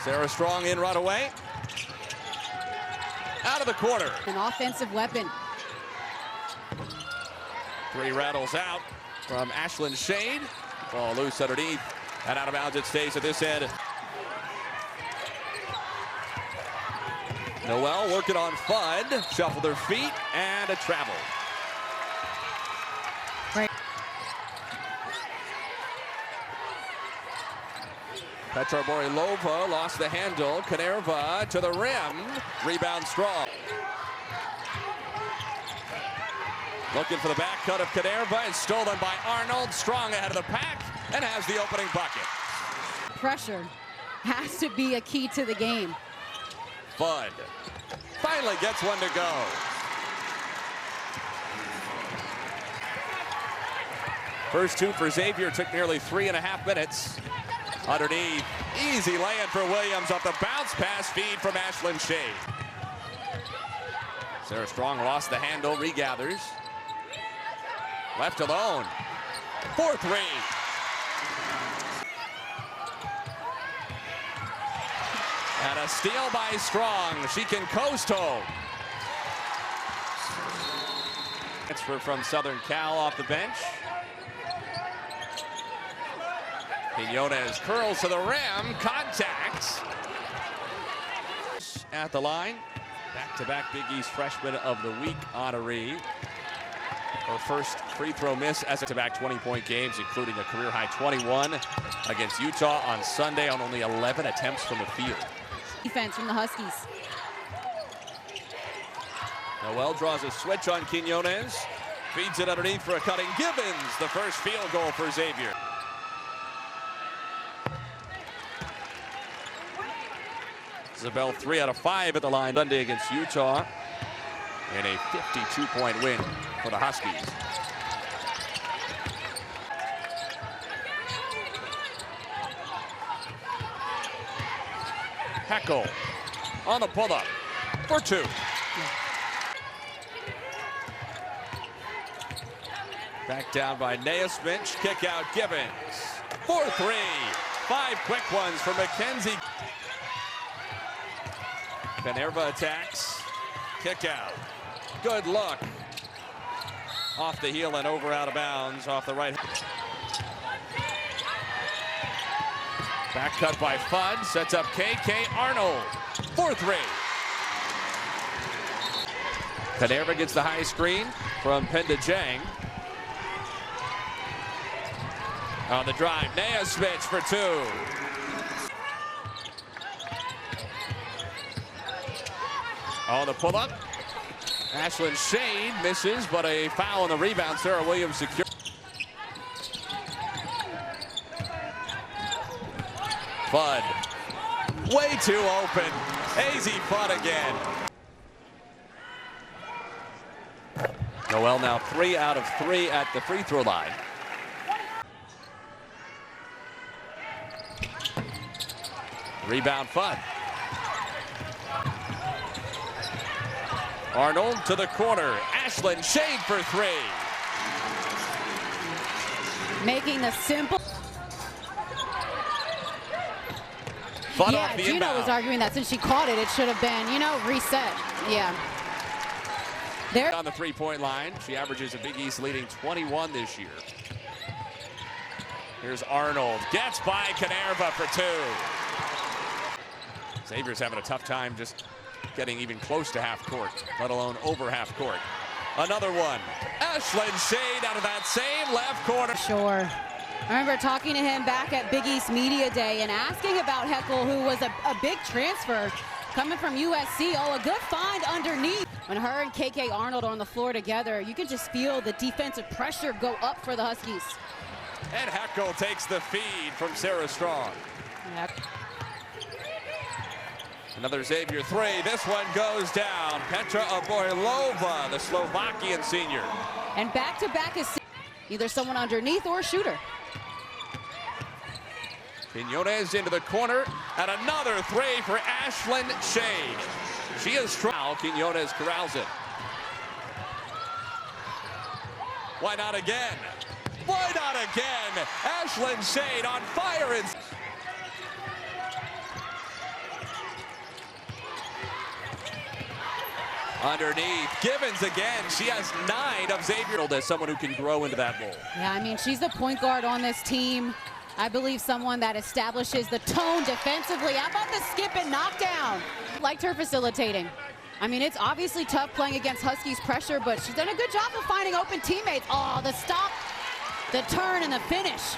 Sarah Strong in right away. Out of the corner. An offensive weapon. Three rattles out from Ashlyn Shade. Ball loose underneath and out of bounds. It stays at this end. Noel working on Fudd. Shuffled her feet and a travel. Right. Petra Borilova lost the handle. Kanerva to the rim. Rebound Strong. Looking for the back cut of Kanerva and stolen by Arnold. Strong ahead of the pack and has the opening bucket. Pressure has to be a key to the game. Fudd finally gets one to go. First two for Xavier took nearly 3.5 minutes. Underneath, easy lay-in for Williams off the bounce pass feed from Ashlyn Shade. Sarah Strong lost the handle, regathers. Left alone. 4-3. And a steal by Strong. She can coast home. Transfer from Southern Cal off the bench. Quinones curls to the rim. Contact. At the line. Back-to-back Big East Freshman of the Week honoree. Her first free throw miss as a back-to-back 20-point games, including a career-high 21 against Utah on Sunday on only 11 attempts from the field. Defense from the Huskies. Noel draws a switch on Quinones. Feeds it underneath for a cutting Gibbons. The first field goal for Xavier. Isabel 3 out of 5 at the line Sunday against Utah. And a 52-point win for the Huskies. Heckel on the pull-up for 2. Back down by Naismith. Kick out Gibbons. 4-3. 5 quick ones for Mackenzie. Kanerva attacks. Kick out. Good look. Off the heel and over out of bounds off the right. Back cut by Fudd. Sets up KK Arnold. 4-3. Kanerva gets the high screen from Penda Jang. On the drive, Naismith for 2. On the pull-up, Ashlyn Shade misses, but a foul on the rebound. Sarah Williams secure. Fudd, way too open. Easy Fudd again. Noel now 3 out of 3 at the free throw line. Rebound Fudd. Arnold to the corner. Ashlyn Shade for 3. Making the simple. Fudd Yeah, off the Gina inbound. was arguing that since she caught it, it should have been, you know, reset. Yeah. There. On the three-point line, she averages a Big East leading 21 this year. Here's Arnold. Gets by Kanerva for 2. Xavier's having a tough time just getting even close to half court, let alone over half court. Another one. Ashlyn Shade out of that same left corner. Sure. I remember talking to him back at Big East Media Day and asking about Heckel, who was a big transfer coming from USC. Oh, a good find underneath. When her and KK Arnold are on the floor together, you can just feel the defensive pressure go up for the Huskies. And Heckel takes the feed from Sarah Strong. Yep. Another Xavier 3. This one goes down. Petra Borilova, the Slovakian senior. And back-to-back is either someone underneath or a shooter. Quinones into the corner, and another 3 for Ashlyn Shade. She is strong. Quinones corrals it. Why not again? Why not again? Ashlyn Shade on fire. Underneath, Givens again. She has 9 of Xavier as someone who can grow into that role. Yeah, I mean, she's the point guard on this team. I believe someone that establishes the tone defensively. How about the skip and knockdown? Liked her facilitating. I mean, it's obviously tough playing against Huskies pressure, but she's done a good job of finding open teammates. Oh, the stop, the turn, and the finish.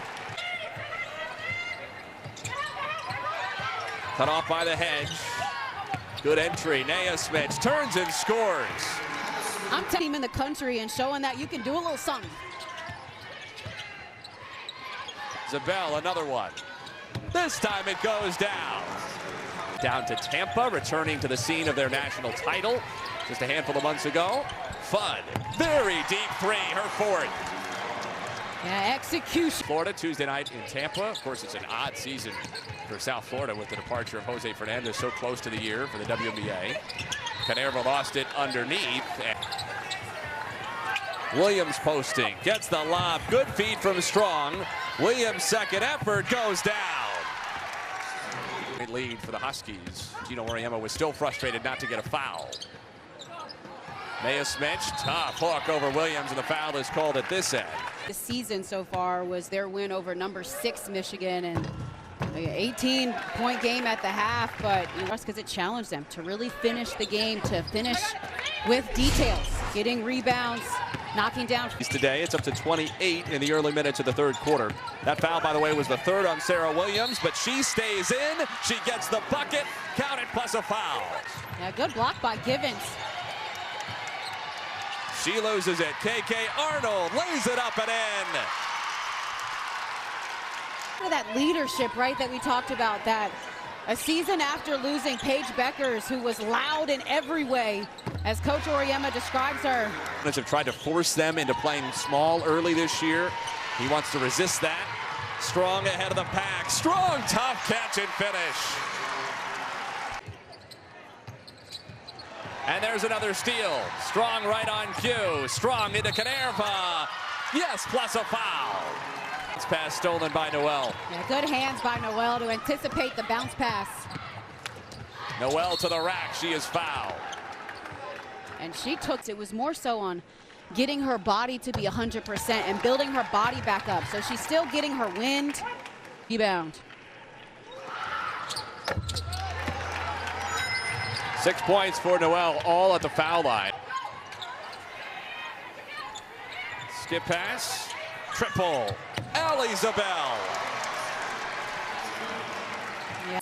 Cut off by the hedge. Good entry. Naismith turns and scores. I'm team in the country and showing that you can do a little something. Zabel, another one. This time it goes down. Down to Tampa, returning to the scene of their national title just a handful of months ago. Fudd, very deep three, her fourth. Yeah, execution. Florida Tuesday night in Tampa. Of course, it's an odd season for South Florida with the departure of Jose Fernandez so close to the year for the WNBA. Canerva lost it underneath. Williams posting, gets the lob. Good feed from Strong. Williams' second effort goes down. Great lead for the Huskies. Gino Oriema was still frustrated not to get a foul. Naismith, tough hook over Williams, and the foul is called at this end. The season so far was their win over number 6 Michigan, and 18-point game at the half, but because it challenged them to really finish the game, to finish with details, getting rebounds, knocking down. Today, it's up to 28 in the early minutes of the third quarter. That foul, by the way, was the third on Sarah Williams, but she stays in. She gets the bucket, count it plus a foul. Yeah, good block by Givens. She loses it. KK Arnold lays it up and in. That leadership, right, that we talked about, that a season after losing Paige Beckers, who was loud in every way, as Coach Oriema describes her. Have tried to force them into playing small early this year. He wants to resist that. Strong ahead of the pack. Strong, tough catch and finish. And there's another steal. Strong right on cue. Strong into Canerva. Yes, plus a foul. It's pass stolen by Noel. Yeah, good hands by Noel to anticipate the bounce pass. Noel to the rack. She is fouled. And she took it. Was more so on getting her body to be 100% and building her body back up. So she's still getting her wind. Rebound. 6 points for Noel, all at the foul line. Skip pass, triple, Zabel. Yeah.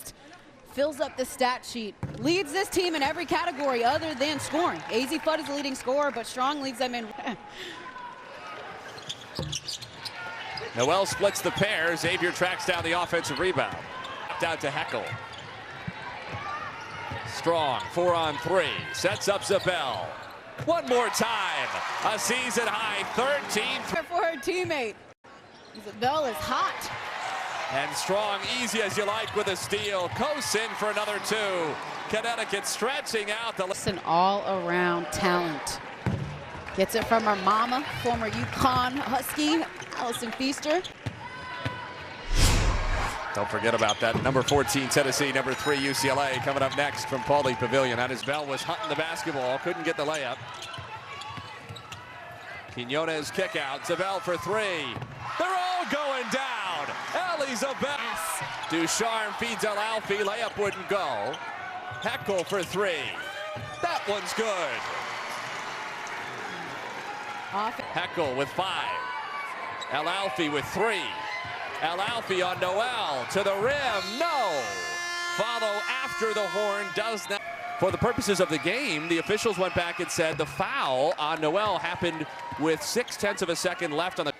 Fills up the stat sheet, leads this team in every category other than scoring. AZ Fudd is the leading scorer, but Strong leads them in. Noel splits the pair. Xavier tracks down the offensive rebound. Down to Heckel. Strong, 4 on 3, sets up Zabel. One more time, a season high 13. For her teammate. Zabel is hot. And Strong, easy as you like with a steal. Coast in for another 2. Connecticut stretching out the. It's an all-around talent. Gets it from her mama, former UConn Husky, Allison Feaster. Don't forget about that. Number 14 Tennessee, number 3 UCLA coming up next from Pauley Pavilion. Bell was hunting the basketball, couldn't get the layup. Quinones kick out, Zabel for 3. They're all going down. Zabel. Ducharme feeds Al-Alfi, layup wouldn't go. Heckel for 3. That one's good. Heckel with 5. Al-Alfi with 3. Al-Alfi on Noel to the rim. No. Follow after the horn does not. For the purposes of the game, the officials went back and said the foul on Noel happened with 0.6 of a second left on the.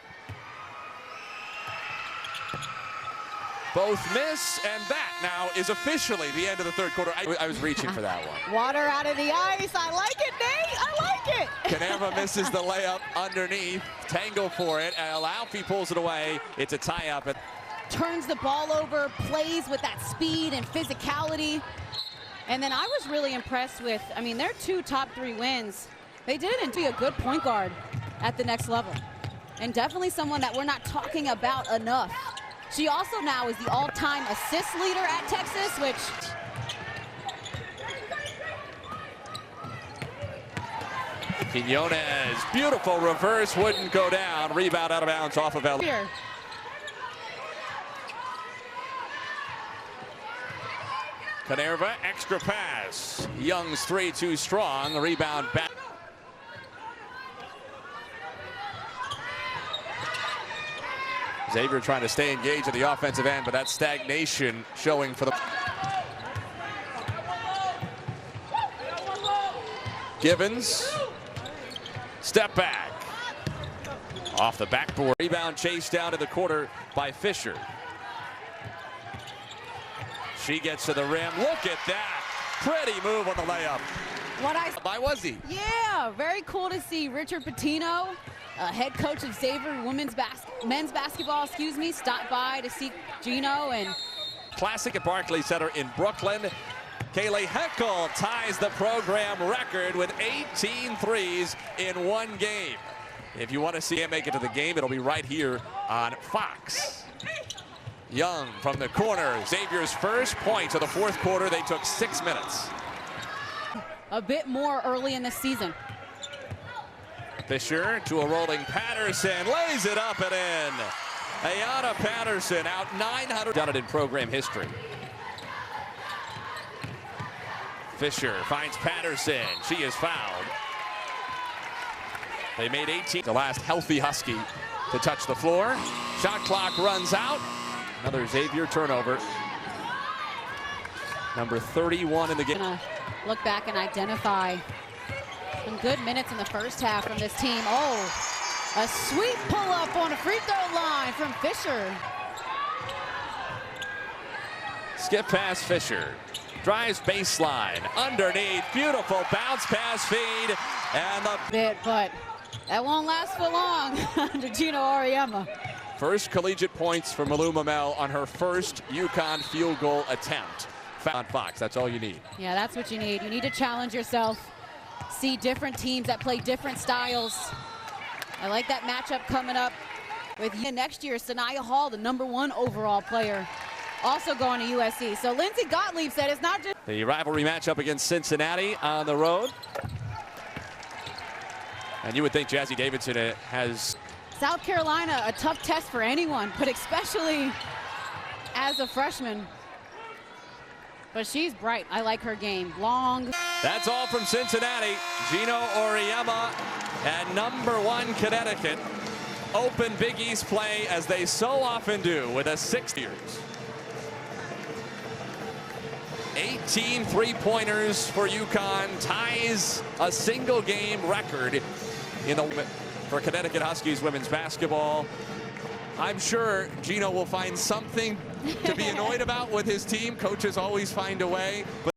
Both miss, and that now is officially the end of the third quarter. I was reaching for that one. Water out of the ice. I like it, Nate. I like it. Canerva misses the layup underneath. Tango for it. Al-Alfi pulls it away. It's a tie-up. Turns the ball over, plays with that speed and physicality. And then I was really impressed with, I mean, their 2 top 3 wins. They did it and be a good point guard at the next level. And definitely someone that we're not talking about enough. She also now is the all-time assist leader at Texas, which Quinones, beautiful reverse, wouldn't go down. Rebound out of bounds off of Xavier. Canerva, extra pass. Young's three too strong. Rebound back. Xavier trying to stay engaged at the offensive end, but that stagnation showing for the. Givens, step back. Off the backboard. Rebound chased down to the quarter by Fisher. She gets to the rim. Look at that. Pretty move on the layup. Why was he? Yeah, very cool to see Richard Pitino, head coach of Xavier men's basketball, stopped by to see Gino. And Classic at Barclays Center in Brooklyn. Kaylee Heckel ties the program record with 18 threes in one game. If you want to see him make it to the game, it'll be right here on Fox. Young from the corner. Xavier's first points of the fourth quarter. They took 6 minutes. A bit more early in the season. Fisher to a rolling Patterson. Lays it up and in. Ayanna Patterson out 900. Done it in program history. Fisher finds Patterson. She is fouled. They made 18. The last healthy Husky to touch the floor. Shot clock runs out. Another Xavier turnover. Number 31 in the game. Gonna look back and identify some good minutes in the first half from this team. Oh, a sweet pull-up on a free throw line from Fisher. Skip past Fisher. Drives baseline. Underneath. Beautiful bounce pass feed. And the but that won't last for long under Gino Auriemma. First collegiate points for Malou Mamel on her first UConn field goal attempt. On Fox, that's all you need. Yeah, that's what you need. You need to challenge yourself. See different teams that play different styles. I like that matchup coming up with next year. Sanaya Hall, the #1 overall player, also going to USC. So Lindsey Gottlieb said it's not just the rivalry matchup against Cincinnati on the road. And you would think Jazzy Davidson has South Carolina, a tough test for anyone, but especially as a freshman. But she's bright. I like her game. Long. That's all from Cincinnati. Gino Auriemma and #1 Connecticut open Big East play as they so often do with a 6 years. 18 three-pointers for UConn, ties a single game record in the for Connecticut Huskies women's basketball. I'm sure Gino will find something to be annoyed about with his team. Coaches always find a way. But